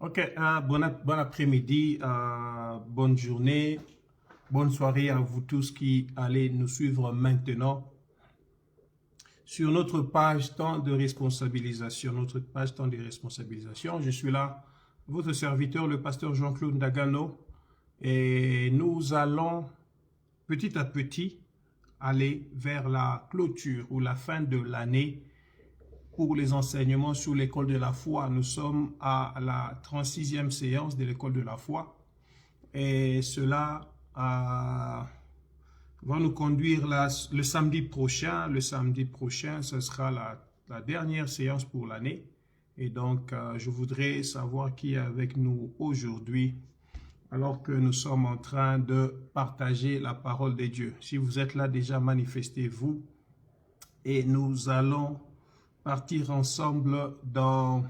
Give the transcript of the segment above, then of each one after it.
Ok, bon après-midi, bonne journée, bonne soirée à vous tous qui allez nous suivre maintenant sur notre page temps de responsabilisation. Je suis là, votre serviteur, le pasteur Jean-Claude Ndagano, et nous allons petit à petit aller vers la clôture ou la fin de l'année pour les enseignements sur l'école de la foi. Nous sommes à la 36e séance de l'école de la foi et cela va nous conduire le samedi prochain. Le samedi prochain, ce sera la dernière séance pour l'année. Et donc, je voudrais savoir qui est avec nous aujourd'hui alors que nous sommes en train de partager la parole de Dieu. Si vous êtes là déjà, manifestez-vous et nous allons partir ensemble dans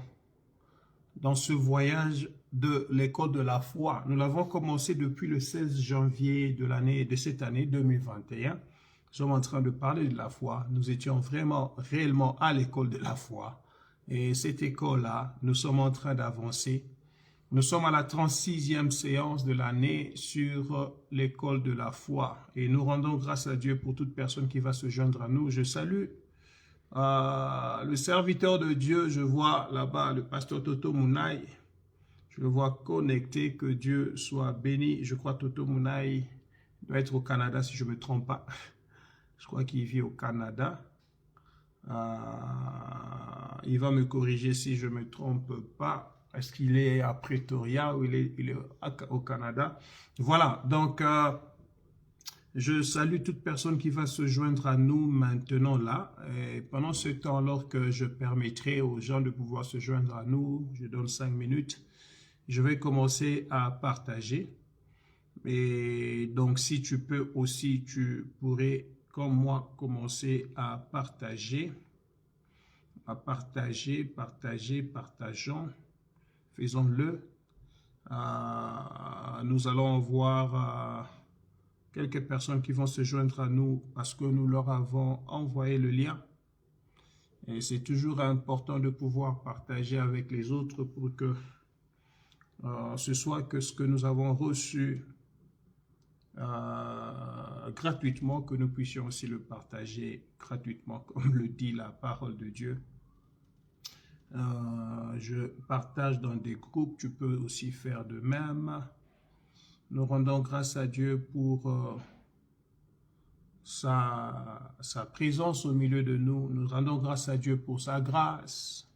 ce voyage de l'école de la foi. Nous l'avons commencé depuis le 16 janvier de cette année 2021. Nous sommes en train de parler de la foi. Nous étions vraiment, réellement à l'école de la foi. Et cette école-là, nous sommes en train d'avancer. Nous sommes à la 36e séance de l'année sur l'école de la foi. Et nous rendons grâce à Dieu pour toute personne qui va se joindre à nous. Je salue le serviteur de Dieu, je vois là-bas le pasteur Toto Mounaï, je le vois connecté, que Dieu soit béni. Je crois que Toto Mounaï doit être au Canada si je ne me trompe pas. Je crois qu'il vit au Canada. Il va me corriger si je ne me trompe pas. Est-ce qu'il est à Pretoria ou il est au Canada? Voilà, donc je salue toute personne qui va se joindre à nous maintenant là. Et pendant ce temps, lorsque je permettrai aux gens de pouvoir se joindre à nous, je donne 5 minutes, je vais commencer à partager. Et donc, si tu peux aussi, tu pourrais, comme moi, commencer à partager. Partageons. Faisons-le. Nous allons voir quelques personnes qui vont se joindre à nous parce que nous leur avons envoyé le lien. Et c'est toujours important de pouvoir partager avec les autres pour que ce soit que ce que nous avons reçu gratuitement, que nous puissions aussi le partager gratuitement, comme le dit la parole de Dieu. Je partage dans des groupes, tu peux aussi faire de même. Nous rendons grâce à Dieu pour sa présence au milieu de nous. Nous rendons grâce à Dieu pour sa grâce,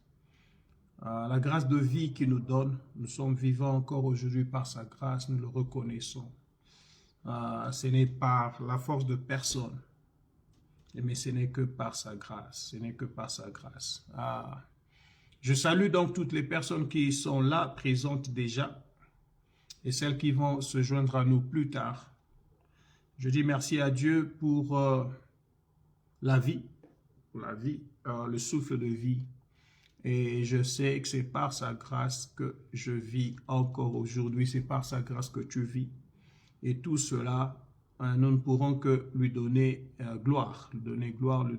la grâce de vie qu'il nous donne. Nous sommes vivants encore aujourd'hui par sa grâce, nous le reconnaissons. Ce n'est par la force de personne, mais ce n'est que par sa grâce. Je salue donc toutes les personnes qui sont là, présentes déjà, et celles qui vont se joindre à nous plus tard. Je dis merci à Dieu pour la vie, le souffle de vie. Et je sais que c'est par sa grâce que je vis encore aujourd'hui. C'est par sa grâce que tu vis. Et tout cela, nous ne pourrons que lui donner gloire. Lui donner gloire.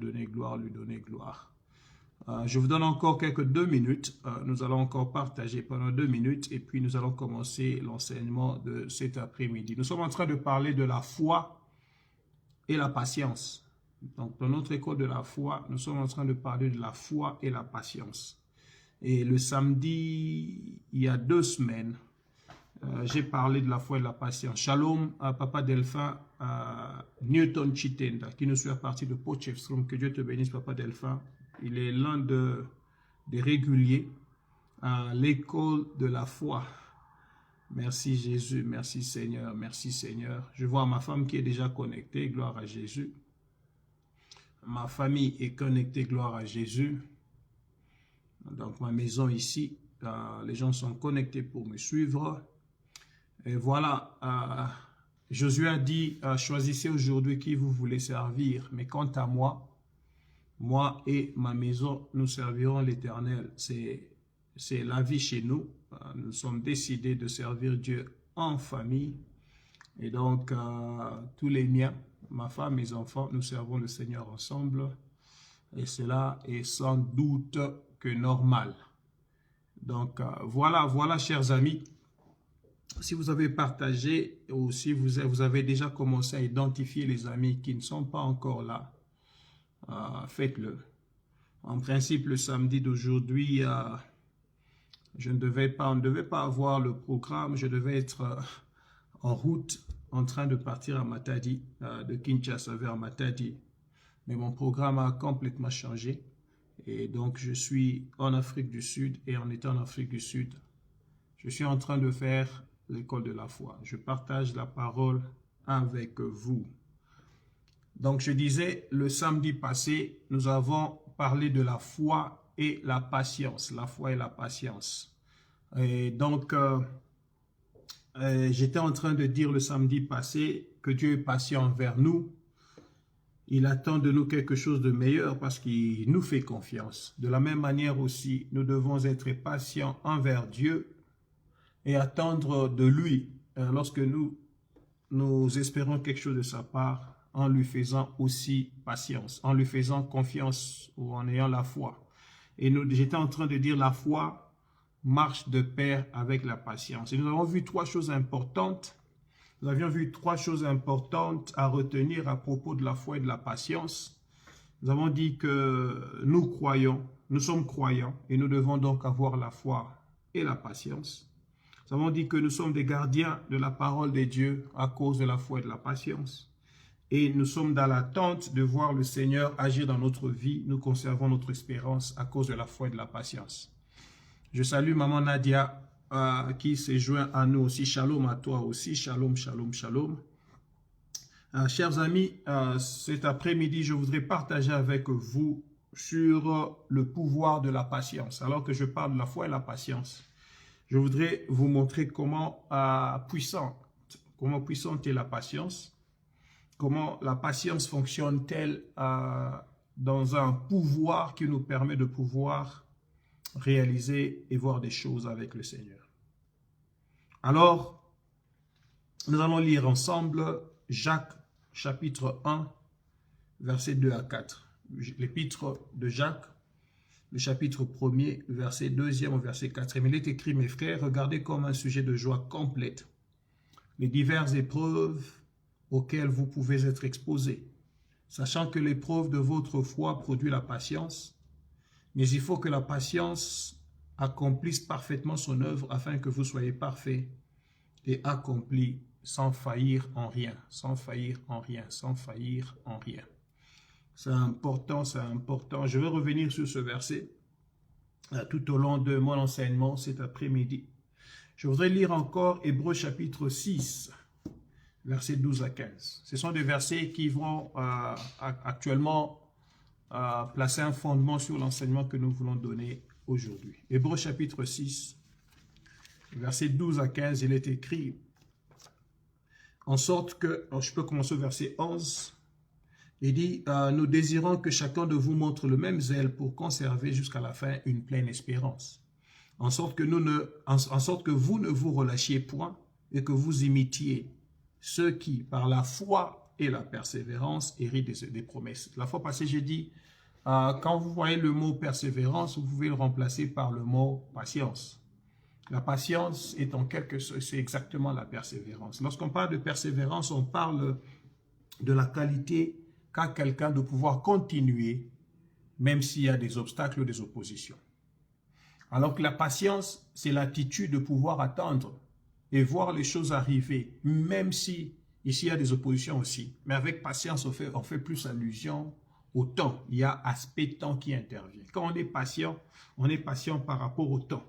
Je vous donne encore quelques 2 minutes. Nous allons encore partager pendant 2 minutes et puis nous allons commencer l'enseignement de cet après-midi. Nous sommes en train de parler de la foi et la patience. Donc, dans notre école de la foi, nous sommes en train de parler de la foi et la patience. Et le samedi, il y a 2 semaines, j'ai parlé de la foi et de la patience. Shalom à Papa Delphin, à Newton Chitenda, qui nous suit à partir de Potchefstroom. Que Dieu te bénisse, Papa Delphin. Il est l'un des réguliers à l'école de la foi. Merci Jésus, merci Seigneur, merci Seigneur. Je vois ma femme qui est déjà connectée, gloire à Jésus. Ma famille est connectée, gloire à Jésus. Donc ma maison ici, les gens sont connectés pour me suivre. Et voilà, Josué a dit, choisissez aujourd'hui qui vous voulez servir. Mais quant à moi et ma maison, nous servirons l'Éternel. C'est la vie chez nous. Nous sommes décidés de servir Dieu en famille. Et donc, tous les miens, ma femme, mes enfants, nous servons le Seigneur ensemble. Et cela est sans doute que normal. Donc, voilà, chers amis. Si vous avez partagé ou si vous avez déjà commencé à identifier les amis qui ne sont pas encore là, faites-le. En principe, le samedi d'aujourd'hui, on ne devait pas avoir le programme. Je devais être en route, en train de partir à Matadi, de Kinshasa vers Matadi. Mais mon programme a complètement changé. Et donc, je suis en Afrique du Sud. Et en étant en Afrique du Sud, je suis en train de faire l'école de la foi. Je partage la parole avec vous. Donc, je disais, le samedi passé, nous avons parlé de la foi et la patience. La foi et la patience. Et donc, j'étais en train de dire le samedi passé que Dieu est patient envers nous. Il attend de nous quelque chose de meilleur parce qu'il nous fait confiance. De la même manière aussi, nous devons être patients envers Dieu et attendre de lui lorsque nous espérons quelque chose de sa part, en lui faisant aussi patience, en lui faisant confiance ou en ayant la foi. Et j'étais en train de dire la foi marche de pair avec la patience. Et nous avons vu trois choses importantes. Nous avions vu trois choses importantes à retenir à propos de la foi et de la patience. Nous avons dit que nous croyons, nous sommes croyants et nous devons donc avoir la foi et la patience. Nous avons dit que nous sommes des gardiens de la parole de Dieu à cause de la foi et de la patience. Et nous sommes dans l'attente de voir le Seigneur agir dans notre vie. Nous conservons notre espérance à cause de la foi et de la patience. Je salue Maman Nadia qui s'est joint à nous aussi. Shalom à toi aussi. Shalom, shalom, shalom. Chers amis, cet après-midi, je voudrais partager avec vous sur le pouvoir de la patience. Alors que je parle de la foi et la patience, je voudrais vous montrer comment puissante est la patience. Comment la patience fonctionne-t-elle dans un pouvoir qui nous permet de pouvoir réaliser et voir des choses avec le Seigneur. Alors, nous allons lire ensemble Jacques chapitre 1, versets 2 à 4. L'épître de Jacques, le chapitre 1er, verset 2e au verset 4e. Il est écrit, mes frères, regardez comme un sujet de joie complète les diverses épreuves auxquelles vous pouvez être exposés, sachant que l'épreuve de votre foi produit la patience, mais il faut que la patience accomplisse parfaitement son œuvre afin que vous soyez parfaits et accomplis sans faillir en rien, sans faillir en rien, sans faillir en rien. C'est important, c'est important. Je vais revenir sur ce verset tout au long de mon enseignement cet après-midi. Je voudrais lire encore Hébreux chapitre 6, versets 12 à 15. Ce sont des versets qui vont actuellement placer un fondement sur l'enseignement que nous voulons donner aujourd'hui. Hébreux chapitre 6, versets 12 à 15, il est écrit, en sorte que, alors je peux commencer au verset 11, il dit, nous désirons que chacun de vous montre le même zèle pour conserver jusqu'à la fin une pleine espérance, en sorte que vous ne vous relâchiez point et que vous imitiez ceux qui, par la foi et la persévérance, héritent des promesses. La fois passée, j'ai dit, quand vous voyez le mot persévérance, vous pouvez le remplacer par le mot patience. La patience est en quelque sorte, c'est exactement la persévérance. Lorsqu'on parle de persévérance, on parle de la qualité qu'a quelqu'un de pouvoir continuer, même s'il y a des obstacles ou des oppositions. Alors que la patience, c'est l'attitude de pouvoir attendre et voir les choses arriver, même si ici il y a des oppositions aussi. Mais avec patience, on fait plus allusion au temps. Il y a aspect temps qui intervient. Quand on est patient par rapport au temps.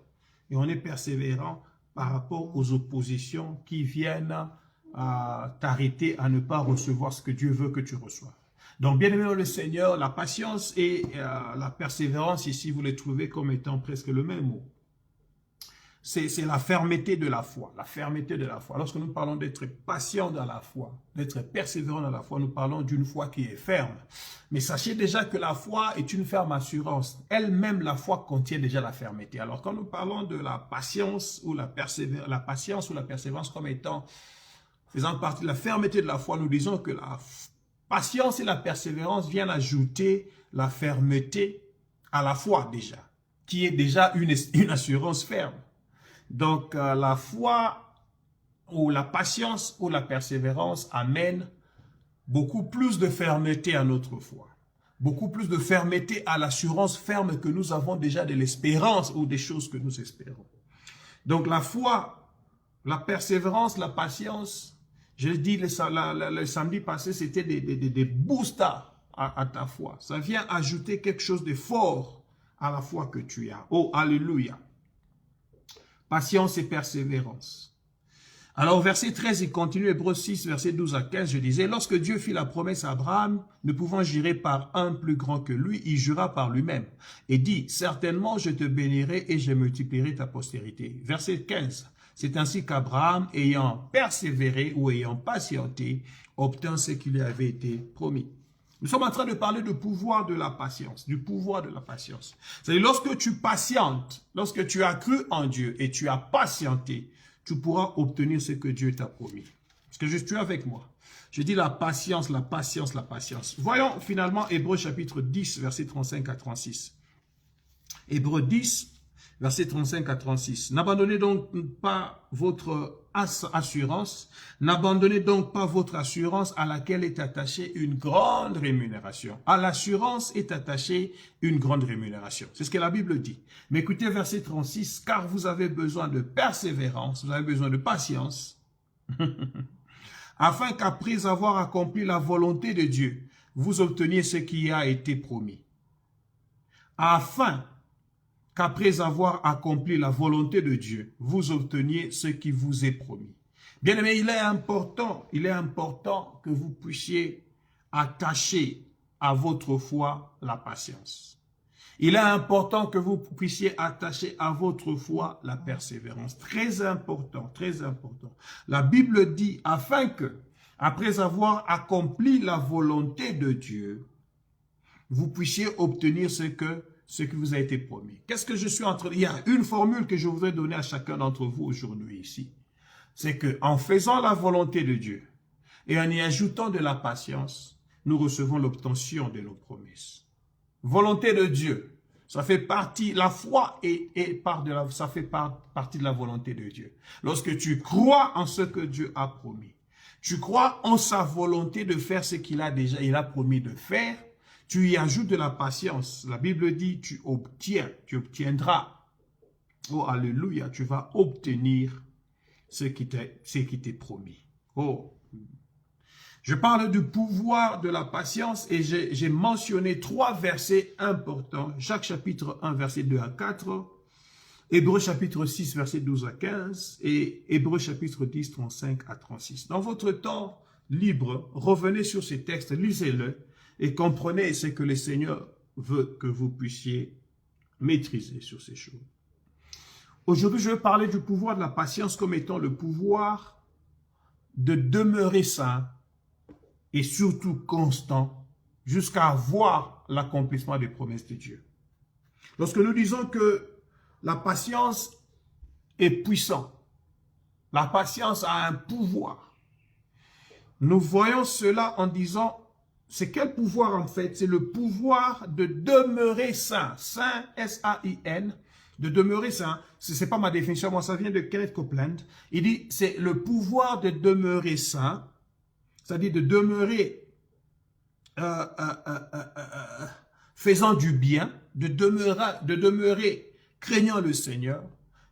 Et on est persévérant par rapport aux oppositions qui viennent t'arrêter à ne pas recevoir ce que Dieu veut que tu reçoives. Donc, bien aimé dans le Seigneur, la patience et la persévérance, ici, vous les trouvez comme étant presque le même mot. C'est la fermeté de la foi, la fermeté de la foi. Lorsque nous parlons d'être patient dans la foi, d'être persévérant dans la foi, nous parlons d'une foi qui est ferme. Mais sachez déjà que la foi est une ferme assurance. Elle-même, la foi contient déjà la fermeté. Alors, quand nous parlons de la patience ou la persévérance comme étant, faisant partie de la fermeté de la foi, nous disons que la patience et la persévérance viennent ajouter la fermeté à la foi déjà. qui est déjà une assurance ferme. Donc, la foi ou la patience ou la persévérance amène beaucoup plus de fermeté à notre foi. Beaucoup plus de fermeté à l'assurance ferme que nous avons déjà de l'espérance ou des choses que nous espérons. Donc, la foi, la persévérance, la patience, je l'ai dit le samedi passé, c'était des boosters à ta foi. Ça vient ajouter quelque chose de fort à la foi que tu as. Oh, alléluia. Patience et persévérance. Alors, verset 13, il continue, Hébreux 6, verset 12 à 15, je disais, lorsque Dieu fit la promesse à Abraham, ne pouvant jurer par un plus grand que lui, il jura par lui-même et dit, certainement je te bénirai et je multiplierai ta postérité. Verset 15, c'est ainsi qu'Abraham, ayant persévéré ou ayant patienté, obtint ce qui lui avait été promis. Nous sommes en train de parler du pouvoir de la patience, du pouvoir de la patience. C'est-à-dire, lorsque tu patientes, lorsque tu as cru en Dieu et tu as patienté, tu pourras obtenir ce que Dieu t'a promis. Est-ce que je suis avec moi? Je dis la patience, la patience, la patience. Voyons finalement Hébreux chapitre 10, versets 35 à 36. Hébreux 10, versets 35 à 36. N'abandonnez donc pas votre assurance, n'abandonnez donc pas votre assurance à laquelle est attachée une grande rémunération. À l'assurance est attachée une grande rémunération. C'est ce que la Bible dit. Mais écoutez verset 36, car vous avez besoin de persévérance, vous avez besoin de patience, afin qu'après avoir accompli la volonté de Dieu, vous obteniez ce qui a été promis. Afin qu'après avoir accompli la volonté de Dieu, vous obteniez ce qui vous est promis. Bien aimé, il est important que vous puissiez attacher à votre foi la patience. Il est important que vous puissiez attacher à votre foi la persévérance. Très important, très important. La Bible dit, afin que, après avoir accompli la volonté de Dieu, vous puissiez obtenir ce qui vous a été promis. Qu'est-ce que je suis en train de dire? Il y a une formule que je voudrais donner à chacun d'entre vous aujourd'hui ici. C'est que en faisant la volonté de Dieu et en y ajoutant de la patience, nous recevons l'obtention de nos promesses. Volonté de Dieu, ça fait partie, la foi ça fait partie de la volonté de Dieu. Lorsque tu crois en ce que Dieu a promis, tu crois en sa volonté de faire ce qu'il a promis de faire, tu y ajoutes de la patience. La Bible dit, tu obtiendras. Oh, alléluia, tu vas obtenir ce qui t'est promis. Oh, je parle du pouvoir de la patience et j'ai mentionné 3 versets importants. Jacques chapitre 1, verset 2 à 4. Hébreux chapitre 6, verset 12 à 15. Et Hébreux chapitre 10, 35 à 36. Dans votre temps libre, revenez sur ces textes, lisez-le. Et comprenez ce que le Seigneur veut que vous puissiez maîtriser sur ces choses. Aujourd'hui, je vais parler du pouvoir de la patience comme étant le pouvoir de demeurer saint et surtout constant jusqu'à voir l'accomplissement des promesses de Dieu. Lorsque nous disons que la patience est puissante, la patience a un pouvoir, nous voyons cela en disant, c'est quel pouvoir en fait? C'est le pouvoir de demeurer saint. Saint, S-A-I-N, de demeurer saint. Ce n'est pas ma définition, moi ça vient de Kenneth Copeland. Il dit, c'est le pouvoir de demeurer saint, c'est-à-dire de demeurer faisant du bien, de demeurer craignant le Seigneur,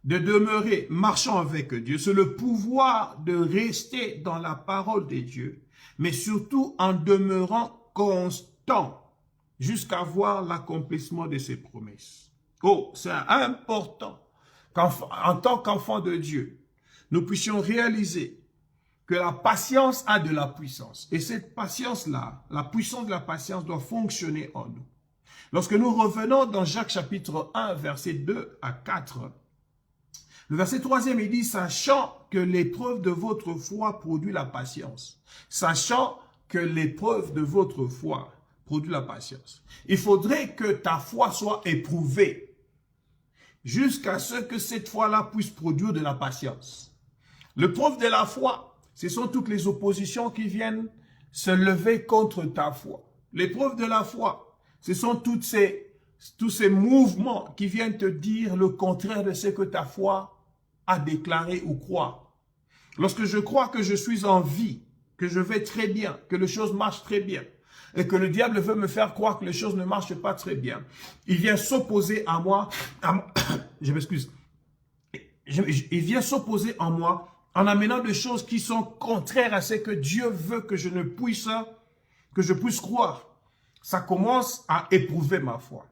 de demeurer marchant avec Dieu. C'est le pouvoir de rester dans la parole de Dieu, mais surtout en demeurant constant jusqu'à voir l'accomplissement de ses promesses. Oh, c'est important qu'en tant qu'enfant de Dieu, nous puissions réaliser que la patience a de la puissance. Et cette patience-là, la puissance de la patience doit fonctionner en nous. Lorsque nous revenons dans Jacques chapitre 1, verset 2 à 4, le verset 3e, il dit, sachant que l'épreuve de votre foi produit la patience. Sachant que l'épreuve de votre foi produit la patience. Il faudrait que ta foi soit éprouvée jusqu'à ce que cette foi-là puisse produire de la patience. L'épreuve de la foi, ce sont toutes les oppositions qui viennent se lever contre ta foi. L'épreuve de la foi, ce sont toutes ces tous ces mouvements qui viennent te dire le contraire de ce que ta foi a déclaré ou croit. Lorsque je crois que je suis en vie, que je vais très bien, que les choses marchent très bien, et que le diable veut me faire croire que les choses ne marchent pas très bien, il vient s'opposer à moi, je m'excuse, il vient s'opposer en moi en amenant des choses qui sont contraires à ce que Dieu veut que je puisse croire. Ça commence à éprouver ma foi.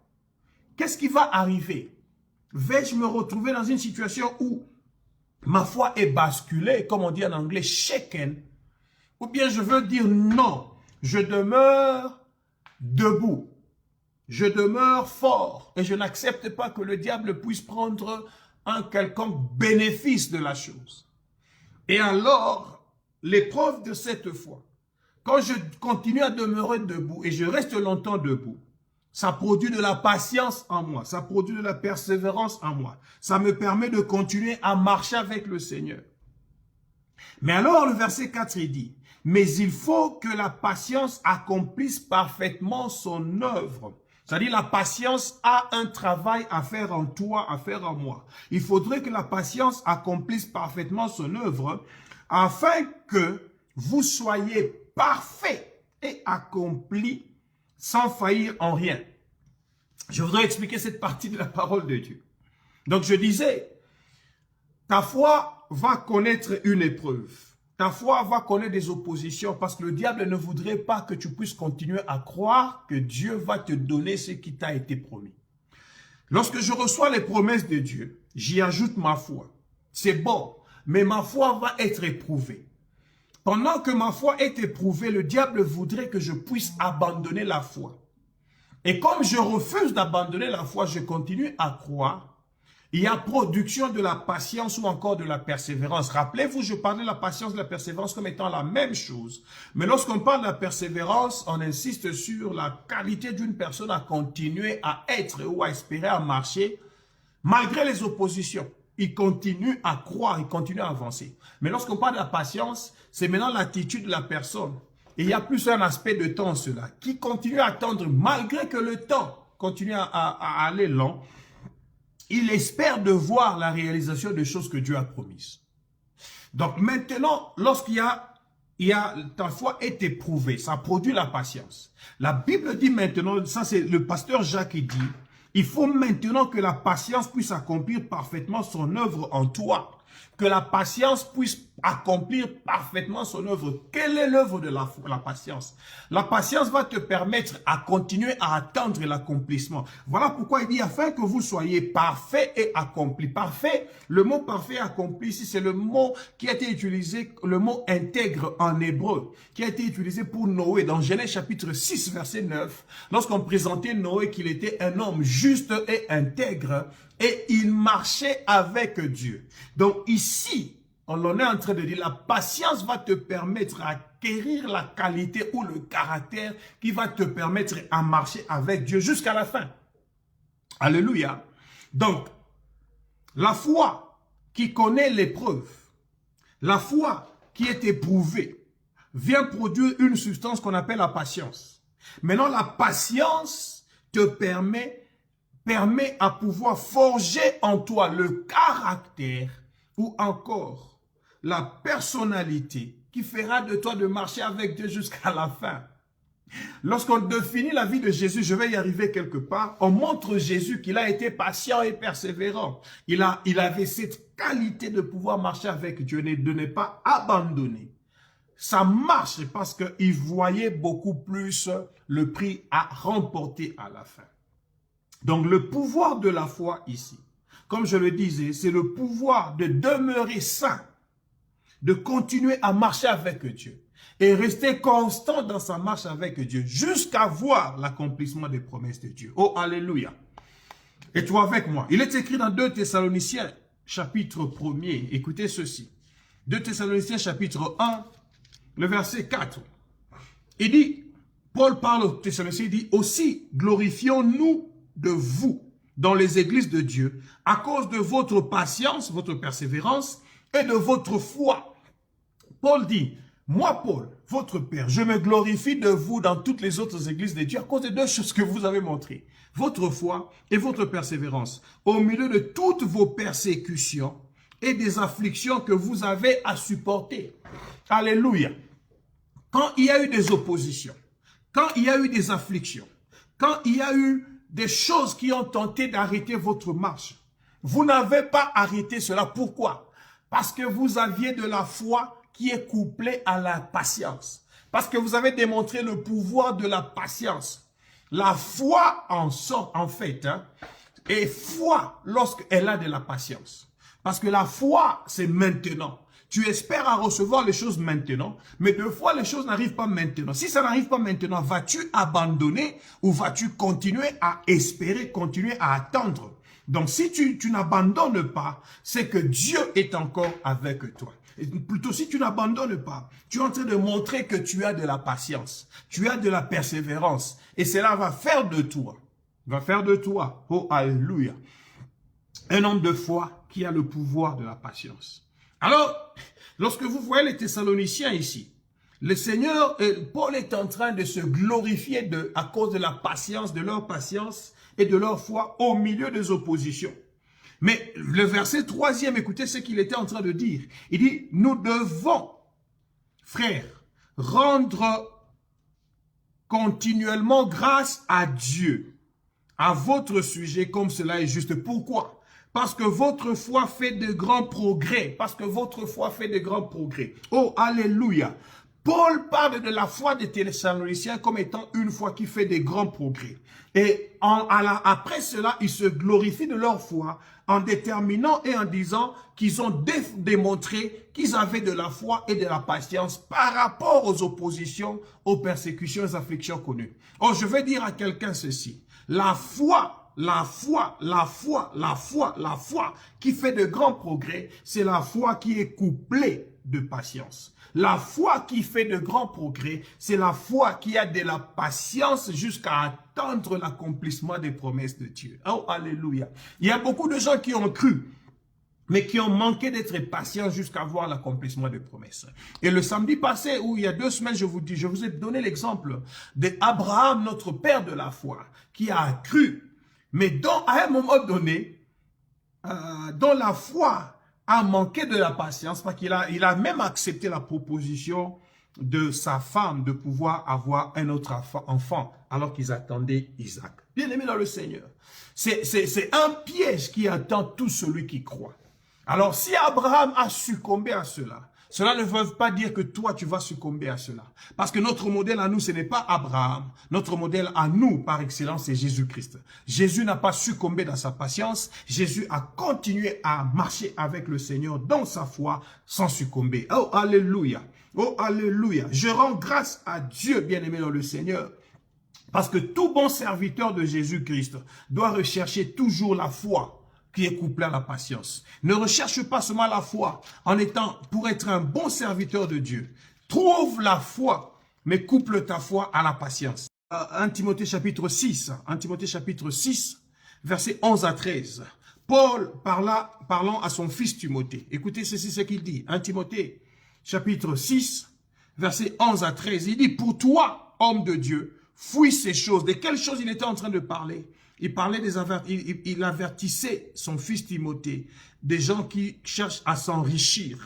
Qu'est-ce qui va arriver? Vais-je me retrouver dans une situation où ma foi est basculée, comme on dit en anglais, shaken, ou bien je veux dire non, je demeure debout, je demeure fort, et je n'accepte pas que le diable puisse prendre un quelconque bénéfice de la chose. Et alors, l'épreuve de cette foi, quand je continue à demeurer debout et je reste longtemps debout, ça produit de la patience en moi, ça produit de la persévérance en moi. Ça me permet de continuer à marcher avec le Seigneur. Mais alors, le verset 4, il dit, « Mais il faut que la patience accomplisse parfaitement son œuvre. » C'est-à-dire, la patience a un travail à faire en toi, à faire en moi. Il faudrait que la patience accomplisse parfaitement son œuvre afin que vous soyez parfaits et accomplis sans faillir en rien. Je voudrais expliquer cette partie de la parole de Dieu. Donc, je disais, ta foi va connaître une épreuve. Ta foi va connaître des oppositions parce que le diable ne voudrait pas que tu puisses continuer à croire que Dieu va te donner ce qui t'a été promis. Lorsque je reçois les promesses de Dieu, j'y ajoute ma foi. C'est bon, mais ma foi va être éprouvée. Pendant que ma foi est éprouvée, le diable voudrait que je puisse abandonner la foi. Et comme je refuse d'abandonner la foi, je continue à croire. Il y a production de la patience ou encore de la persévérance. Rappelez-vous, je parlais de la patience et de la persévérance comme étant la même chose. Mais lorsqu'on parle de la persévérance, on insiste sur la qualité d'une personne à continuer à être ou à espérer à marcher malgré les oppositions. Il continue à croire, il continue à avancer. Mais lorsqu'on parle de la patience, c'est maintenant l'attitude de la personne. Et il y a plus un aspect de temps, cela, qui continue à attendre malgré que le temps continue à aller lent. Il espère de voir la réalisation des choses que Dieu a promises. Donc maintenant, ta foi est éprouvée, ça produit la patience. La Bible dit maintenant, ça c'est le pasteur Jacques qui dit, il faut maintenant que la patience puisse accomplir parfaitement son œuvre en toi. Que la patience puisse accomplir parfaitement son œuvre. Quelle est l'œuvre de la patience? La patience va te permettre à continuer à attendre l'accomplissement. Voilà pourquoi il dit, afin que vous soyez parfaits et accomplis. Parfait, le mot parfait et accompli ici, c'est le mot qui a été utilisé, le mot intègre en hébreu, qui a été utilisé pour Noé dans Genèse chapitre 6, verset 9. Lorsqu'on présentait Noé qu'il était un homme juste et intègre, et il marchait avec Dieu. Donc ici, on en est en train de dire, la patience va te permettre d'acquérir la qualité ou le caractère qui va te permettre à marcher avec Dieu jusqu'à la fin. Alléluia. Donc, la foi qui connaît l'épreuve, la foi qui est éprouvée, vient produire une substance qu'on appelle la patience. Maintenant, la patience te permet à pouvoir forger en toi le caractère ou encore la personnalité qui fera de toi de marcher avec Dieu jusqu'à la fin. Lorsqu'on définit la vie de Jésus, je vais y arriver quelque part, on montre Jésus qu'il a été patient et persévérant. Il avait cette qualité de pouvoir marcher avec Dieu, de ne pas abandonner. Ça marche parce qu'il voyait beaucoup plus le prix à remporter à la fin. Donc, le pouvoir de la foi ici, comme je le disais, c'est le pouvoir de demeurer saint, de continuer à marcher avec Dieu et rester constant dans sa marche avec Dieu jusqu'à voir l'accomplissement des promesses de Dieu. Oh, alléluia! Et toi avec moi, il est écrit dans 2 Thessaloniciens, chapitre 1er, écoutez ceci. 2 Thessaloniciens, chapitre 1, le verset 4. Il dit, Paul parle aux Thessaloniciens, il dit, aussi glorifions-nous de vous dans les églises de Dieu à cause de votre patience, votre persévérance et de votre foi. Paul dit, moi, Paul, votre Père, je me glorifie de vous dans toutes les autres églises de Dieu à cause de deux choses que vous avez montrées. Votre foi et votre persévérance au milieu de toutes vos persécutions et des afflictions que vous avez à supporter. Alléluia. Quand il y a eu des oppositions, quand il y a eu des afflictions, quand il y a eu des choses qui ont tenté d'arrêter votre marche, vous n'avez pas arrêté cela. Pourquoi? Parce que vous aviez de la foi qui est couplée à la patience. Parce que vous avez démontré le pouvoir de la patience. La foi en fait, et foi lorsqu'elle a de la patience. Parce que la foi, c'est maintenant. Tu espères à recevoir les choses maintenant, mais deux fois les choses n'arrivent pas maintenant. Si ça n'arrive pas maintenant, vas-tu abandonner ou vas-tu continuer à espérer, continuer à attendre? Donc si tu n'abandonnes pas, c'est que Dieu est encore avec toi. Et plutôt si tu n'abandonnes pas, tu es en train de montrer que tu as de la patience, tu as de la persévérance. Et cela va faire de toi, oh alléluia, un homme de foi qui a le pouvoir de la patience. Alors, lorsque vous voyez les Thessaloniciens ici, le Seigneur, Paul est en train de se glorifier à cause de la patience, de leur patience et de leur foi au milieu des oppositions. Mais le verset 3e, écoutez ce qu'il était en train de dire. Il dit, nous devons, frères, rendre continuellement grâce à Dieu, à votre sujet, comme cela est juste. Pourquoi? Parce que votre foi fait de grands progrès. Parce que votre foi fait de grands progrès. Oh, alléluia. Paul parle de la foi des Thessaloniciens comme étant une foi qui fait de grands progrès. Et après cela, il se glorifie de leur foi en déterminant et en disant qu'ils ont démontré qu'ils avaient de la foi et de la patience par rapport aux oppositions, aux persécutions, aux afflictions connues. Oh, je vais dire à quelqu'un ceci. La foi qui fait de grands progrès, c'est la foi qui est couplée de patience. La foi qui fait de grands progrès, c'est la foi qui a de la patience jusqu'à attendre l'accomplissement des promesses de Dieu. Oh, alléluia. Il y a beaucoup de gens qui ont cru, mais qui ont manqué d'être patients jusqu'à voir l'accomplissement des promesses. Et le samedi passé, ou il y a 2 semaines, je vous ai donné l'exemple d'Abraham, notre père de la foi, qui a cru, mais dont à un moment donné, dont la foi a manqué de la patience, parce qu'il a même accepté la proposition de sa femme de pouvoir avoir un autre enfant, alors qu'ils attendaient Isaac. Bien aimé dans le Seigneur, c'est un piège qui attend tout celui qui croit. Alors si Abraham a succombé à cela, cela ne veut pas dire que toi, tu vas succomber à cela. Parce que notre modèle à nous, ce n'est pas Abraham. Notre modèle à nous, par excellence, c'est Jésus-Christ. Jésus n'a pas succombé dans sa patience. Jésus a continué à marcher avec le Seigneur dans sa foi sans succomber. Oh, alléluia. Oh, alléluia. Je rends grâce à Dieu, bien-aimé dans le Seigneur. Parce que tout bon serviteur de Jésus-Christ doit rechercher toujours la foi qui est couplé à la patience. Ne recherche pas seulement la foi pour être un bon serviteur de Dieu. Trouve la foi, mais couple ta foi à la patience. 1 Timothée chapitre 6, versets 11 à 13. Paul parlant à son fils Timothée. Écoutez ceci, ce qu'il dit. 1 Timothée chapitre 6, versets 11 à 13. Il dit, pour toi, homme de Dieu, fuis ces choses. De quelles choses il était en train de parler? Il avertissait son fils Timothée des gens qui cherchent à s'enrichir,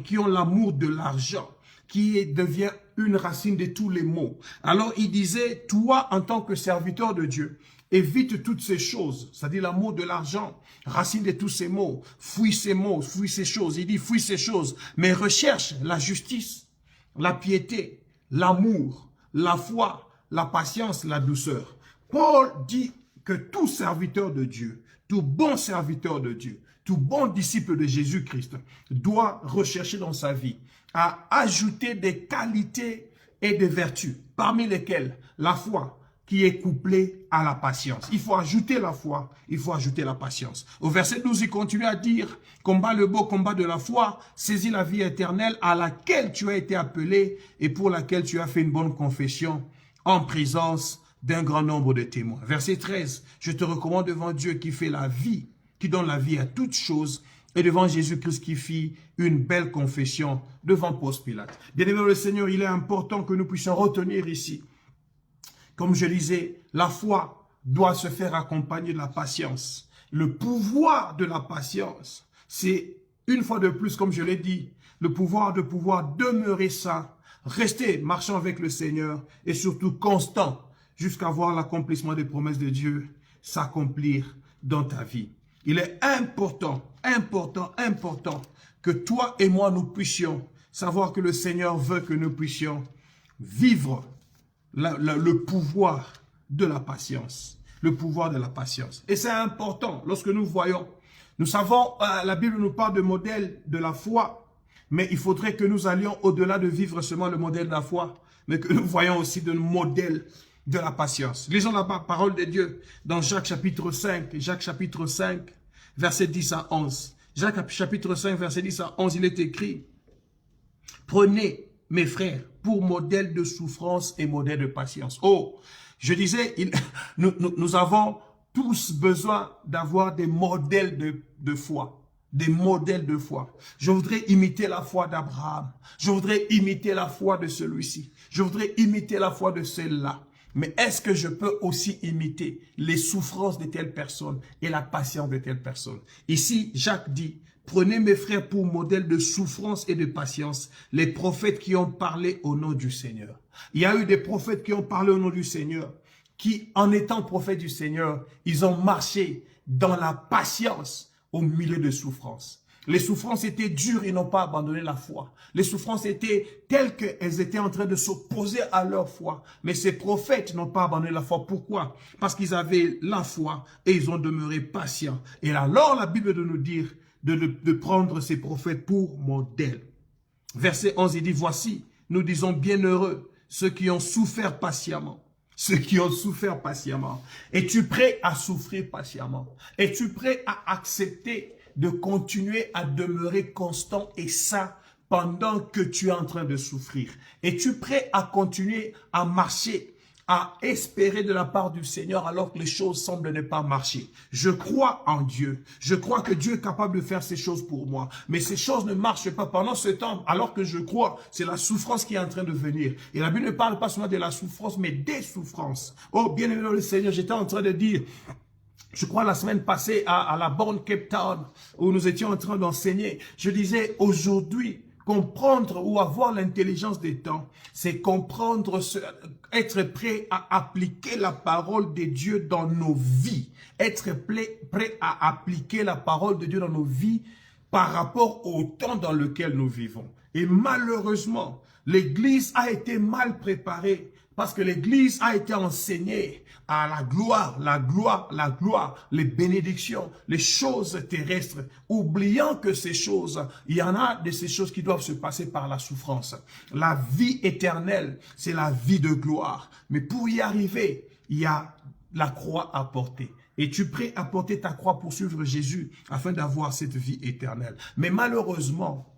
qui ont l'amour de l'argent, qui devient une racine de tous les maux. Alors il disait, toi en tant que serviteur de Dieu, évite toutes ces choses, c'est-à-dire l'amour de l'argent, racine de tous ces maux, fuis ces maux, fuis ces choses. Il dit, fuis ces choses, mais recherche la justice, la piété, l'amour, la foi, la patience, la douceur. Paul dit que tout serviteur de Dieu, tout bon serviteur de Dieu, tout bon disciple de Jésus-Christ doit rechercher dans sa vie à ajouter des qualités et des vertus, parmi lesquelles la foi qui est couplée à la patience. Il faut ajouter la foi, il faut ajouter la patience. Au verset 12, il continue à dire, combat le beau combat de la foi, saisis la vie éternelle à laquelle tu as été appelé et pour laquelle tu as fait une bonne confession en présence d'un grand nombre de témoins. Verset 13, je te recommande devant Dieu qui fait la vie, qui donne la vie à toutes choses, et devant Jésus-Christ qui fit une belle confession devant Ponce Pilate. Bien-aimé le Seigneur, il est important que nous puissions retenir ici. Comme je disais, la foi doit se faire accompagner de la patience. Le pouvoir de la patience, c'est une fois de plus, comme je l'ai dit, le pouvoir de pouvoir demeurer saint, rester marchant avec le Seigneur et surtout constant jusqu'à voir l'accomplissement des promesses de Dieu s'accomplir dans ta vie. Il est important que toi et moi nous puissions savoir que le Seigneur veut que nous puissions vivre le pouvoir de la patience. Le pouvoir de la patience. Et c'est important lorsque nous voyons, nous savons, la Bible nous parle de modèle de la foi, mais il faudrait que nous allions au-delà de vivre seulement le modèle de la foi, mais que nous voyons aussi le modèle de la patience. Lisons la parole de Dieu dans Jacques chapitre 5, verset 10 à 11. Jacques chapitre 5, verset 10 à 11, il est écrit, « Prenez, mes frères, pour modèle de souffrance et modèle de patience. » Oh, je disais, nous avons tous besoin d'avoir des modèles de foi. Des modèles de foi. Je voudrais imiter la foi d'Abraham. Je voudrais imiter la foi de celui-ci. Je voudrais imiter la foi de celle-là. Mais est-ce que je peux aussi imiter les souffrances de telle personne et la patience de telle personne? Ici, Jacques dit, prenez mes frères pour modèle de souffrance et de patience, les prophètes qui ont parlé au nom du Seigneur. Il y a eu des prophètes qui ont parlé au nom du Seigneur, qui, en étant prophètes du Seigneur, ils ont marché dans la patience au milieu de souffrances. Les souffrances étaient dures, ils n'ont pas abandonné la foi. Les souffrances étaient telles qu'elles étaient en train de s'opposer à leur foi. Mais ces prophètes n'ont pas abandonné la foi. Pourquoi? Parce qu'ils avaient la foi et ils ont demeuré patients. Et alors la Bible de nous dire de prendre ces prophètes pour modèle. Verset 11, il dit, voici, nous disons bienheureux ceux qui ont souffert patiemment. Ceux qui ont souffert patiemment. Es-tu prêt à souffrir patiemment? Es-tu prêt à accepter de continuer à demeurer constant et sain pendant que tu es en train de souffrir? Es-tu prêt à continuer à marcher, à espérer de la part du Seigneur alors que les choses semblent ne pas marcher? Je crois en Dieu. Je crois que Dieu est capable de faire ces choses pour moi. Mais ces choses ne marchent pas pendant ce temps. Alors que je crois, c'est la souffrance qui est en train de venir. Et la Bible ne parle pas seulement de la souffrance, mais des souffrances. Oh, bien-aimé dans le Seigneur, j'étais en train de dire, je crois la semaine passée à la borne Cape Town, où nous étions en train d'enseigner, je disais aujourd'hui, comprendre ou avoir l'intelligence des temps, c'est comprendre, être prêt à appliquer la parole de Dieu dans nos vies. Être prêt à appliquer la parole de Dieu dans nos vies par rapport au temps dans lequel nous vivons. Et malheureusement, l'Église a été mal préparée parce que l'Église a été enseignée à la gloire, les bénédictions, les choses terrestres, oubliant que ces choses, il y en a de ces choses qui doivent se passer par la souffrance. La vie éternelle, c'est la vie de gloire. Mais pour y arriver, il y a la croix à porter. Es-tu prêt à porter ta croix pour suivre Jésus afin d'avoir cette vie éternelle? Mais malheureusement,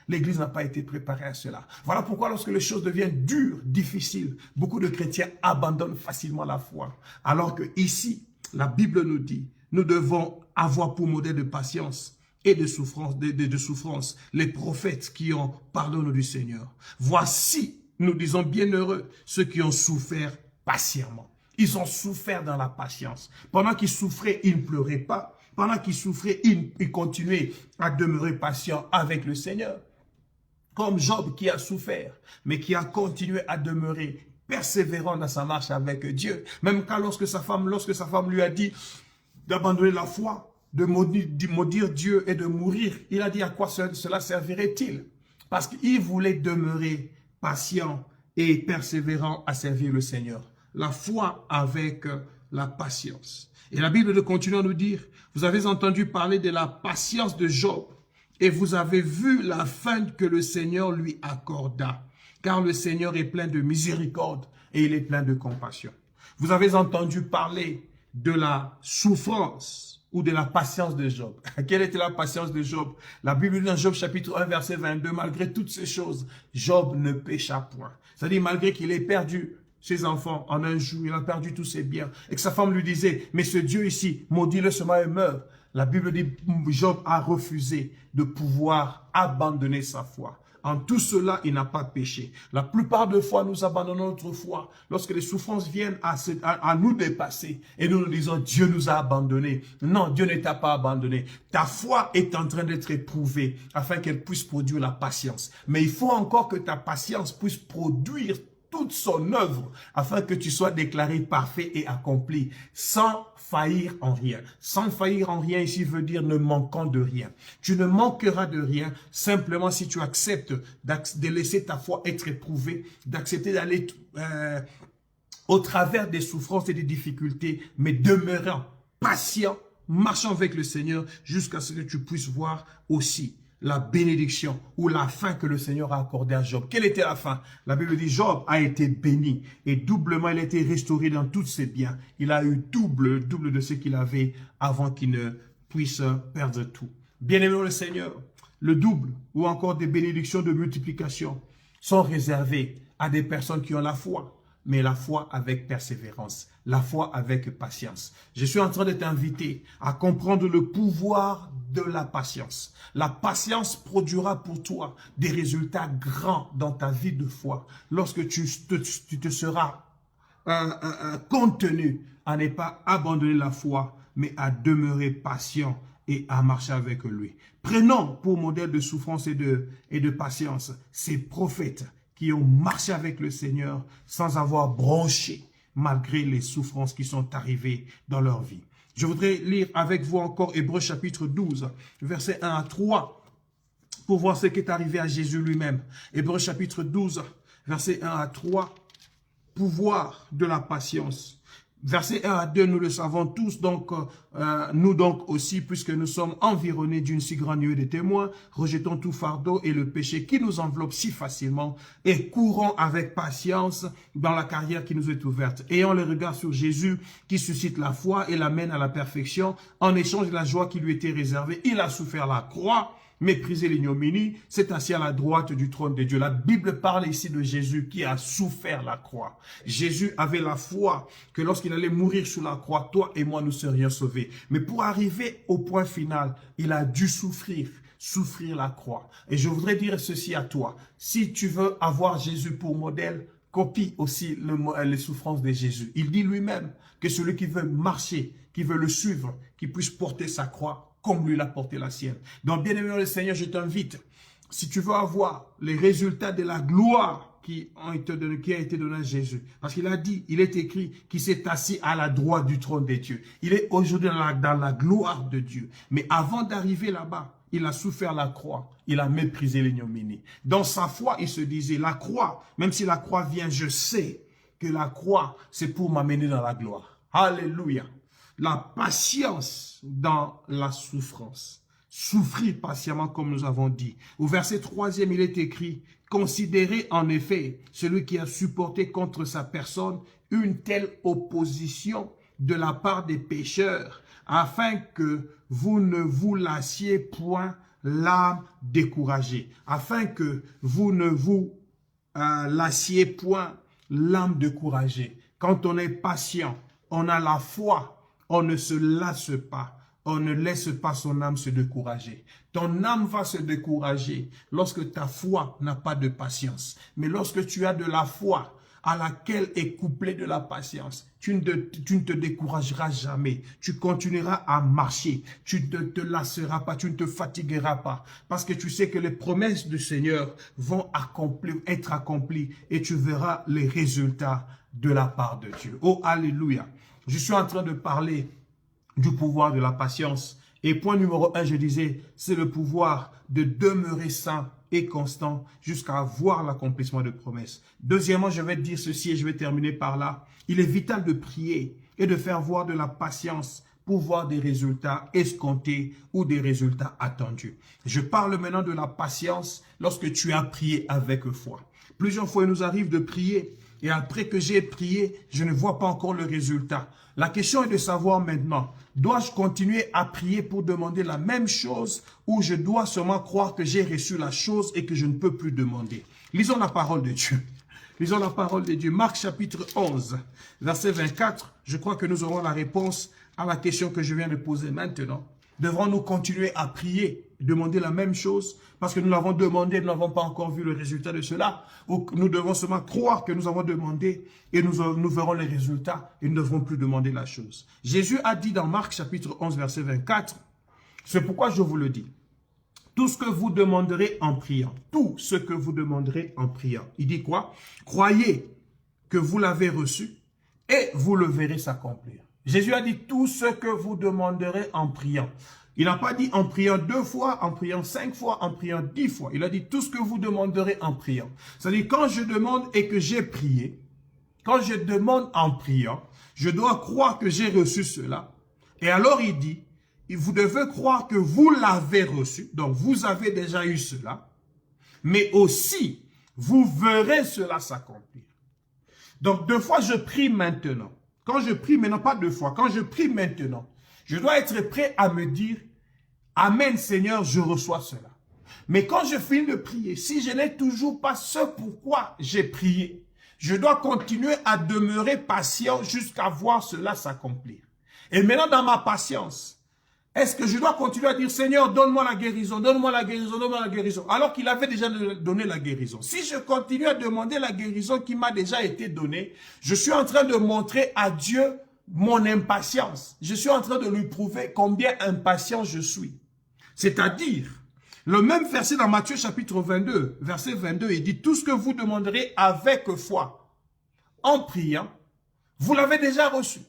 l'Église n'a pas été préparée à cela. Voilà pourquoi lorsque les choses deviennent dures, difficiles, beaucoup de chrétiens abandonnent facilement la foi. Alors que ici, la Bible nous dit, nous devons avoir pour modèle de patience et de souffrance les prophètes qui ont pardonné du Seigneur. Voici, nous disons bienheureux ceux qui ont souffert patiemment. Ils ont souffert dans la patience. Pendant qu'ils souffraient, ils ne pleuraient pas. Pendant qu'ils souffraient, ils continuaient à demeurer patients avec le Seigneur. Comme Job qui a souffert, mais qui a continué à demeurer persévérant dans sa marche avec Dieu. Même quand lorsque sa femme lui a dit d'abandonner la foi, de maudire Dieu et de mourir, il a dit à quoi cela servirait-il? Parce qu'il voulait demeurer patient et persévérant à servir le Seigneur. La foi avec la patience. Et la Bible continue à nous dire, vous avez entendu parler de la patience de Job et vous avez vu la fin que le Seigneur lui accorda. Car le Seigneur est plein de miséricorde et il est plein de compassion. Vous avez entendu parler de la souffrance ou de la patience de Job. Quelle était la patience de Job? La Bible dit dans Job chapitre 1 verset 22, malgré toutes ces choses, Job ne pécha point. C'est-à-dire malgré qu'il ait perdu ses enfants en un jour, il a perdu tous ses biens. Et que sa femme lui disait, mais ce Dieu ici, maudis-le seulement et meurt. La Bible dit, Job a refusé de pouvoir abandonner sa foi. En tout cela, il n'a pas péché. La plupart des fois, nous abandonnons notre foi lorsque les souffrances viennent à nous dépasser et nous nous disons, Dieu nous a abandonnés. Non, Dieu ne t'a pas abandonné. Ta foi est en train d'être éprouvée afin qu'elle puisse produire la patience. Mais il faut encore que ta patience puisse produire toute son œuvre afin que tu sois déclaré parfait et accompli sans faillir en rien. Sans faillir en rien ici veut dire ne manquant de rien. Tu ne manqueras de rien simplement si tu acceptes de laisser ta foi être éprouvée, d'accepter d'aller au travers des souffrances et des difficultés, mais demeurant patient, marchant avec le Seigneur jusqu'à ce que tu puisses voir aussi la bénédiction ou la fin que le Seigneur a accordée à Job. Quelle était la fin? La Bible dit Job a été béni et doublement il a été restauré dans tous ses biens. Il a eu double de ce qu'il avait avant qu'il ne puisse perdre tout. Bien-aimé le Seigneur, le double ou encore des bénédictions de multiplication sont réservées à des personnes qui ont la foi. Mais la foi avec persévérance, la foi avec patience. Je suis en train de t'inviter à comprendre le pouvoir de la patience. La patience produira pour toi des résultats grands dans ta vie de foi lorsque tu te seras contenu à ne pas abandonner la foi, mais à demeurer patient et à marcher avec lui. Prenons pour modèle de souffrance et de patience ces prophètes qui ont marché avec le Seigneur sans avoir bronché malgré les souffrances qui sont arrivées dans leur vie. Je voudrais lire avec vous encore Hébreux chapitre 12, versets 1 à 3, pour voir ce qui est arrivé à Jésus lui-même. Hébreux chapitre 12, versets 1 à 3, pouvoir de la patience. Verset 1 à 2, nous le savons tous, donc nous donc aussi, puisque nous sommes environnés d'une si grande nuée de témoins, rejetons tout fardeau et le péché qui nous enveloppe si facilement et courons avec patience dans la carrière qui nous est ouverte. Ayant le regard sur Jésus qui suscite la foi et l'amène à la perfection, en échange de la joie qui lui était réservée, il a souffert la croix, méprisé l'ignominie, c'est assis à la droite du trône de Dieu. La Bible parle ici de Jésus qui a souffert la croix. Jésus avait la foi que lorsqu'il allait mourir sur la croix, toi et moi nous serions sauvés. Mais pour arriver au point final, il a dû souffrir la croix. Et je voudrais dire ceci à toi. Si tu veux avoir Jésus pour modèle, copie aussi les souffrances de Jésus. Il dit lui-même que celui qui veut marcher, qui veut le suivre, qui puisse porter sa croix, comme lui l'a porté la sienne. Donc, bien-aimé le Seigneur, je t'invite, si tu veux avoir les résultats de la gloire qui a été donnée à Jésus, parce qu'il a dit, il est écrit qu'il s'est assis à la droite du trône de Dieu. Il est aujourd'hui dans la gloire de Dieu. Mais avant d'arriver là-bas, il a souffert la croix, il a méprisé l'ignominie. Dans sa foi, il se disait, la croix, même si la croix vient, je sais que la croix, c'est pour m'amener dans la gloire. Alléluia. La patience dans la souffrance. Souffrir patiemment comme nous avons dit. Au verset 3e, il est écrit, considérez en effet celui qui a supporté contre sa personne une telle opposition de la part des pécheurs, afin que vous ne vous lassiez point l'âme découragée. Afin que vous ne vous lassiez point l'âme découragée. Quand on est patient, on a la foi, on ne se lasse pas, on ne laisse pas son âme se décourager. Ton âme va se décourager lorsque ta foi n'a pas de patience. Mais lorsque tu as de la foi à laquelle est couplée de la patience, tu ne te décourageras jamais. Tu continueras à marcher. Tu ne te lasseras pas, tu ne te fatigueras pas. Parce que tu sais que les promesses du Seigneur vont être accomplies et tu verras les résultats de la part de Dieu. Oh, alléluia. Je suis en train de parler du pouvoir de la patience. Et point numéro 1, je disais, c'est le pouvoir de demeurer saint et constant jusqu'à voir l'accomplissement de promesses. Deuxièmement, je vais te dire ceci et je vais terminer par là. Il est vital de prier et de faire voir de la patience pour voir des résultats escomptés ou des résultats attendus. Je parle maintenant de la patience lorsque tu as prié avec foi. Plusieurs fois, il nous arrive de prier et après que j'ai prié, je ne vois pas encore le résultat. La question est de savoir maintenant, dois-je continuer à prier pour demander la même chose ou je dois seulement croire que j'ai reçu la chose et que je ne peux plus demander? Lisons la parole de Dieu. Lisons la parole de Dieu. Marc chapitre 11, verset 24. Je crois que nous aurons la réponse à la question que je viens de poser maintenant. Devrons-nous continuer à prier, demander la même chose parce que nous l'avons demandé, nous n'avons pas encore vu le résultat de cela, ou nous devons seulement croire que nous avons demandé et nous verrons les résultats et nous ne devrons plus demander la chose. Jésus a dit dans Marc chapitre 11 verset 24, c'est pourquoi je vous le dis, tout ce que vous demanderez en priant, tout ce que vous demanderez en priant. Il dit quoi? Croyez que vous l'avez reçu et vous le verrez s'accomplir. Jésus a dit tout ce que vous demanderez en priant. Il n'a pas dit en priant 2 fois, en priant 5 fois, en priant 10 fois. Il a dit tout ce que vous demanderez en priant. C'est-à-dire quand je demande et que j'ai prié, quand je demande en priant, je dois croire que j'ai reçu cela. Et alors il dit, vous devez croire que vous l'avez reçu, donc vous avez déjà eu cela, mais aussi vous verrez cela s'accomplir. Donc 2 fois je prie maintenant. Quand je prie maintenant, pas 2 fois, quand je prie maintenant, je dois être prêt à me dire, Amen Seigneur, je reçois cela. Mais quand je finis de prier, si je n'ai toujours pas ce pourquoi j'ai prié, je dois continuer à demeurer patient jusqu'à voir cela s'accomplir. Et maintenant dans ma patience, est-ce que je dois continuer à dire, Seigneur, donne-moi la guérison, donne-moi la guérison, donne-moi la guérison, alors qu'il avait déjà donné la guérison. Si je continue à demander la guérison qui m'a déjà été donnée, je suis en train de montrer à Dieu mon impatience. Je suis en train de lui prouver combien impatient je suis. C'est-à-dire, le même verset dans Matthieu chapitre 22, verset 22, il dit, tout ce que vous demanderez avec foi, en priant, vous l'avez déjà reçu.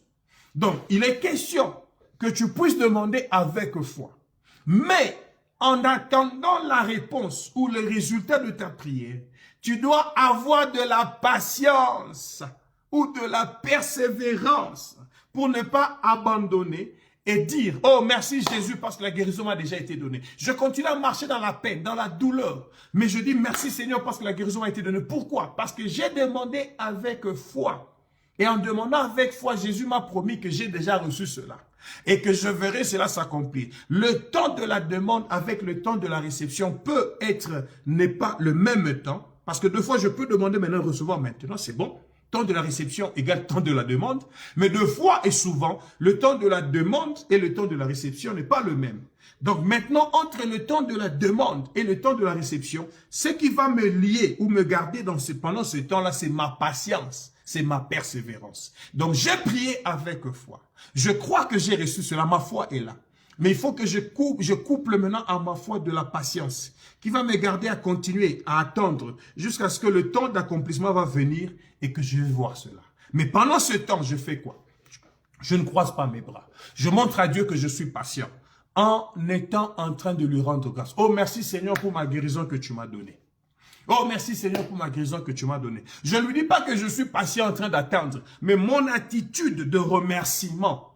Donc, il est question que tu puisses demander avec foi. Mais, en attendant la réponse ou le résultat de ta prière, tu dois avoir de la patience ou de la persévérance pour ne pas abandonner et dire, oh merci Jésus parce que la guérison m'a déjà été donnée. Je continue à marcher dans la peine, dans la douleur, mais je dis merci Seigneur parce que la guérison m'a été donnée. Pourquoi? Parce que j'ai demandé avec foi. Et en demandant avec foi, Jésus m'a promis que j'ai déjà reçu cela et que je verrai cela s'accomplir. Le temps de la demande avec le temps de la réception n'est pas le même temps, parce que 2 fois je peux demander maintenant recevoir maintenant, c'est bon. Temps de la réception égale temps de la demande, mais 2 fois et souvent, le temps de la demande et le temps de la réception n'est pas le même. Donc maintenant, entre le temps de la demande et le temps de la réception, ce qui va me lier ou me garder pendant ce temps-là, c'est ma patience, c'est ma persévérance. Donc j'ai prié avec foi. Je crois que j'ai reçu cela, ma foi est là. Mais il faut que je couple maintenant à ma foi de la patience, qui va me garder à continuer, à attendre, jusqu'à ce que le temps d'accomplissement va venir et que je vais voir cela. Mais pendant ce temps, je fais quoi? Je ne croise pas mes bras. Je montre à Dieu que je suis patient, en étant en train de lui rendre grâce. Oh, merci Seigneur pour ma guérison que tu m'as donnée. Oh, merci Seigneur pour ma guérison que tu m'as donnée. Je ne lui dis pas que je suis patient en train d'attendre, mais mon attitude de remerciement,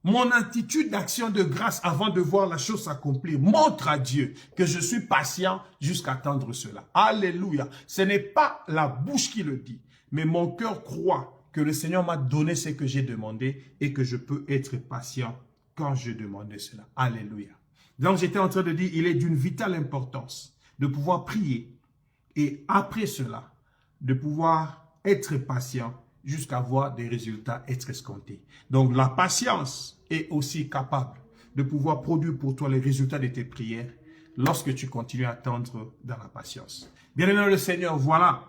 mon attitude d'action de grâce avant de voir la chose s'accomplir montre à Dieu que je suis patient jusqu'à attendre cela. Alléluia. Ce n'est pas la bouche qui le dit, mais mon cœur croit que le Seigneur m'a donné ce que j'ai demandé et que je peux être patient quand je demandais cela. Alléluia. Donc j'étais en train de dire, il est d'une vitale importance de pouvoir prier et après cela, de pouvoir être patient jusqu'à voir des résultats être escomptés. Donc la patience est aussi capable de pouvoir produire pour toi les résultats de tes prières lorsque tu continues à attendre dans la patience. Bien-aimé le Seigneur, voilà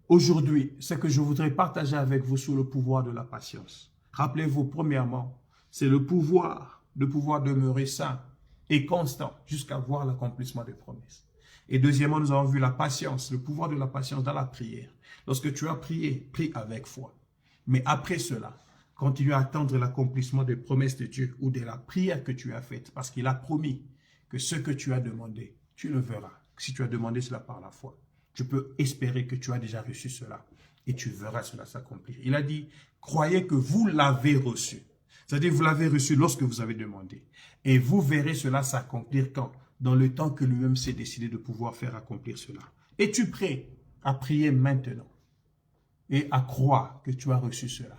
aujourd'hui ce que je voudrais partager avec vous sur le pouvoir de la patience. Rappelez-vous, premièrement, c'est le pouvoir de pouvoir demeurer sain et constant jusqu'à voir l'accomplissement des promesses. Et deuxièmement, nous avons vu la patience, le pouvoir de la patience dans la prière. Lorsque tu as prié, prie avec foi. Mais après cela, continue à attendre l'accomplissement des promesses de Dieu ou de la prière que tu as faite. Parce qu'il a promis que ce que tu as demandé, tu le verras. Si tu as demandé cela par la foi, tu peux espérer que tu as déjà reçu cela et tu verras cela s'accomplir. Il a dit, croyez que vous l'avez reçu. C'est-à-dire, vous l'avez reçu lorsque vous avez demandé. Et vous verrez cela s'accomplir quand? Dans le temps que lui-même s'est décidé de pouvoir faire accomplir cela. Es-tu prêt à prier maintenant et à croire que tu as reçu cela?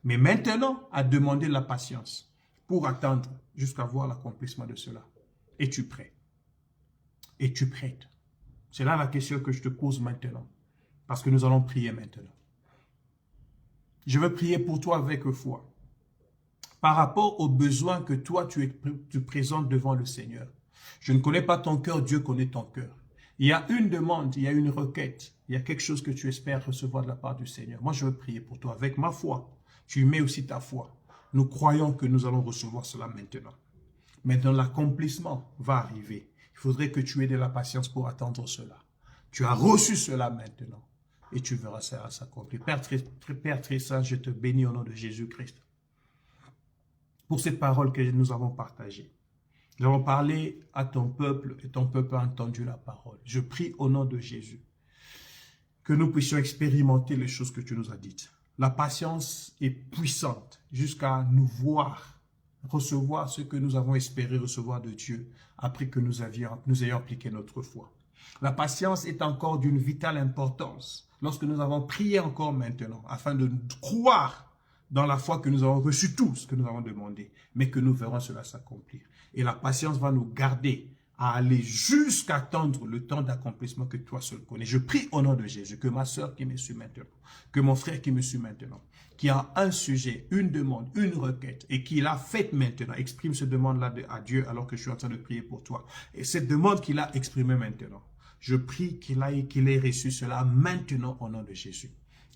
Mais maintenant, à demander la patience pour attendre jusqu'à voir l'accomplissement de cela. Es-tu prêt? Es-tu prête? C'est là la question que je te pose maintenant. Parce que nous allons prier maintenant. Je veux prier pour toi avec foi. par rapport aux besoins que toi, tu présentes devant le Seigneur. Je ne connais pas ton cœur, Dieu connaît ton cœur. Il y a une demande, il y a une requête, il y a quelque chose que tu espères recevoir de la part du Seigneur. Moi, je veux prier pour toi avec ma foi. Tu mets aussi ta foi. Nous croyons que nous allons recevoir cela maintenant. Maintenant, l'accomplissement va arriver. Il faudrait que tu aies de la patience pour attendre cela. Tu as reçu cela maintenant et tu verras ça s'accomplir. Père très saint, je te bénis au nom de Jésus-Christ pour cette parole que nous avons partagée. Nous avons parlé à ton peuple et ton peuple a entendu la parole. Je prie au nom de Jésus que nous puissions expérimenter les choses que tu nous as dites. La patience est puissante jusqu'à nous voir recevoir ce que nous avons espéré recevoir de Dieu après que nous ayons appliqué notre foi. La patience est encore d'une vitale importance lorsque nous avons prié encore maintenant afin de croire dans la foi que nous avons reçu tout ce que nous avons demandé, mais que nous verrons cela s'accomplir. Et la patience va nous garder à aller jusqu'à attendre le temps d'accomplissement que toi seul connais. Je prie au nom de Jésus que ma soeur qui me suit maintenant, que mon frère qui me suit maintenant, qui a un sujet, une demande, une requête et qui l'a faite maintenant, exprime cette demande-là à Dieu alors que je suis en train de prier pour toi. Et cette demande qu'il a exprimée maintenant, je prie qu'il ait reçu cela maintenant au nom de Jésus.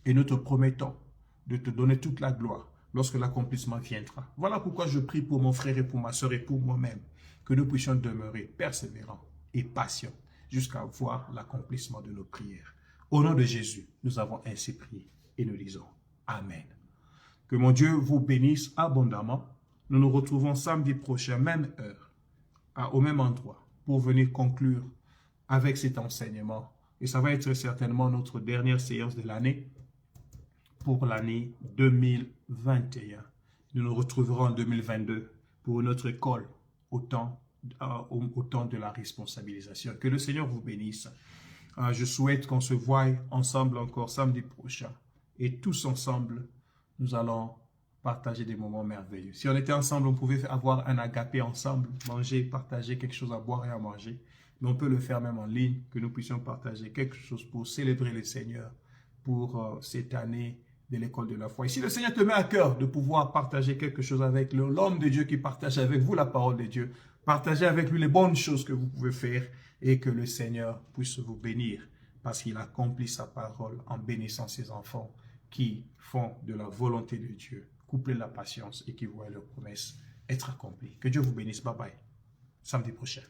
Et nous te promettons de te donner toute la gloire lorsque l'accomplissement viendra. Voilà pourquoi je prie pour mon frère et pour ma soeur et pour moi-même, que nous puissions demeurer persévérants et patients jusqu'à voir l'accomplissement de nos prières. Au nom de Jésus, nous avons ainsi prié et nous disons Amen. Que mon Dieu vous bénisse abondamment. Nous nous retrouvons samedi prochain, même heure, au même endroit, pour venir conclure avec cet enseignement. Et ça va être certainement notre dernière séance de l'année pour l'année 2021. Nous nous retrouverons en 2022 pour notre école au temps de la responsabilisation. Que le Seigneur vous bénisse. Je souhaite qu'on se voie ensemble encore samedi prochain. Et tous ensemble, nous allons partager des moments merveilleux. Si on était ensemble, on pouvait avoir un agapé ensemble, manger, partager quelque chose à boire et à manger. Mais on peut le faire même en ligne, que nous puissions partager quelque chose pour célébrer le Seigneur pour cette année de l'école de la foi. Et si le Seigneur te met à cœur de pouvoir partager quelque chose avec l'homme de Dieu qui partage avec vous la parole de Dieu, partagez avec lui les bonnes choses que vous pouvez faire et que le Seigneur puisse vous bénir parce qu'il accomplit sa parole en bénissant ses enfants qui font de la volonté de Dieu, couplés de la patience et qui voient leurs promesses être accomplies. Que Dieu vous bénisse. Bye bye. Samedi prochain.